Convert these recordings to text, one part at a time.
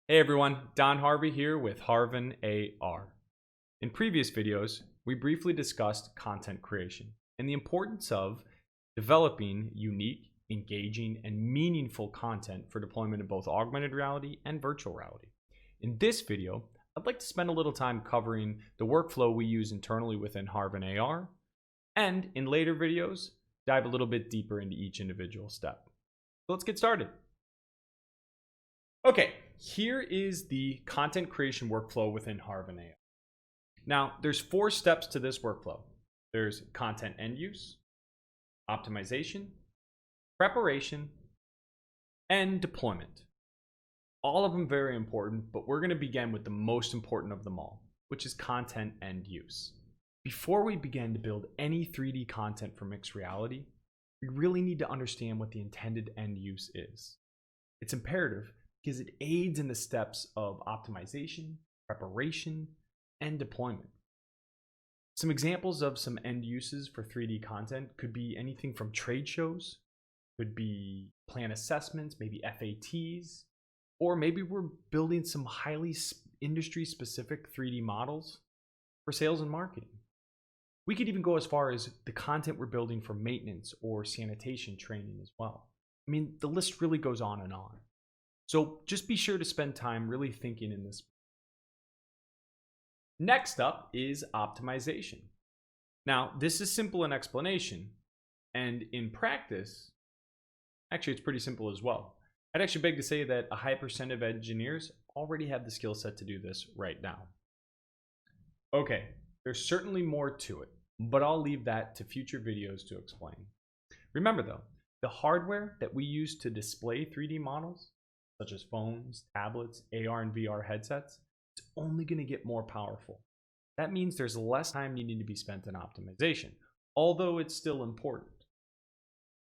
Hey everyone, Don Harvey here with Harvin AR. In previous videos, we briefly discussed content creation and the importance of developing unique, engaging, and meaningful content for deployment in both augmented reality and virtual reality. In this video, I'd like to spend a little time covering the workflow we use internally within Harvin AR, and in later videos, dive a little bit deeper into each individual step. So let's get started. Okay, here is the content creation workflow within Harvin AR. Now, there's 4 steps to this workflow. There's content end use, optimization, preparation, and deployment. All of them very important, but we're going to begin with the most important of them all, which is content end use. Before we begin to build any 3D content for mixed reality, we really need to understand what the intended end use is. It's imperative because it aids in the steps of optimization, preparation, and deployment. Some examples of some end uses for 3D content could be anything from trade shows, could be plan assessments, maybe FATs, or maybe we're building some highly industry-specific 3D models for sales and marketing. We could even go as far as the content we're building for maintenance or sanitation training as well. I mean, the list really goes on and on. So just be sure to spend time really thinking in this. Next up is optimization. Now, this is simple in explanation, and in practice, actually it's pretty simple as well. I'd actually beg to say that a high percent of engineers already have the skill set to do this right now. Okay, there's certainly more to it, but I'll leave that to future videos to explain. Remember though, the hardware that we use to display 3D models, such as phones, tablets, AR and VR headsets, it's only going to get more powerful. That means there's less time needing to be spent in optimization, although it's still important.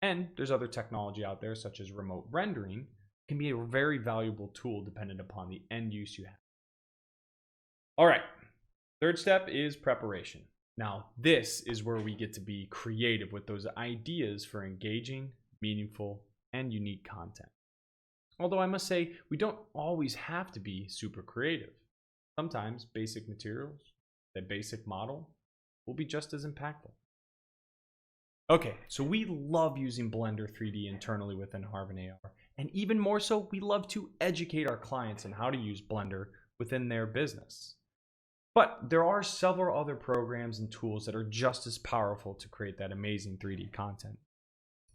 And there's other technology out there, such as remote rendering, can be a very valuable tool dependent upon the end use you have. All right, third step is preparation. Now, this is where we get to be creative with those ideas for engaging, meaningful, and unique content. Although I must say, we don't always have to be super creative. Sometimes basic materials, that basic model, will be just as impactful. Okay, so we love using Blender 3D internally within Harvin AR, and even more so, we love to educate our clients on how to use Blender within their business. But there are several other programs and tools that are just as powerful to create that amazing 3D content.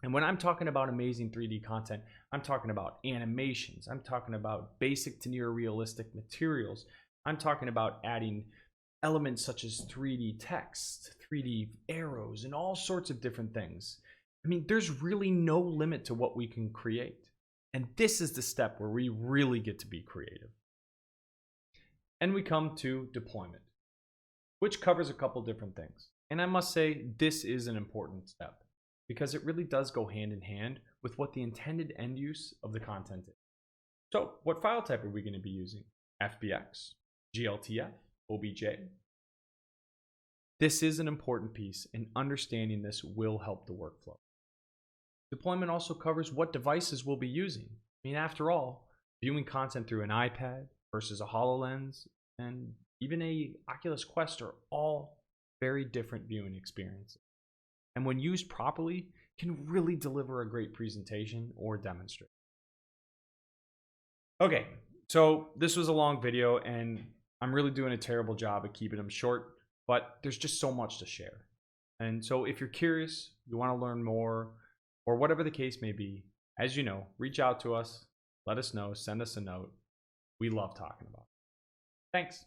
And when I'm talking about amazing 3D content, I'm talking about animations, I'm talking about basic to near realistic materials, I'm talking about adding elements such as 3D text, 3D arrows, and all sorts of different things. I mean, there's really no limit to what we can create. And this is the step where we really get to be creative. And we come to deployment, which covers a couple different things. And I must say, this is an important step, because it really does go hand in hand with what the intended end use of the content is. So what file type are we going to be using? FBX, GLTF, OBJ? This is an important piece, and understanding this will help the workflow. Deployment also covers what devices we'll be using. I mean, after all, viewing content through an iPad versus a HoloLens and even a Oculus Quest are all very different viewing experiences. And when used properly, can really deliver a great presentation or demonstration. Okay, so this was a long video, and I'm really doing a terrible job of keeping them short, but there's just so much to share. And so if you're curious, you want to learn more, or whatever the case may be, as you know, reach out to us, let us know, send us a note. We love talking about it. Thanks.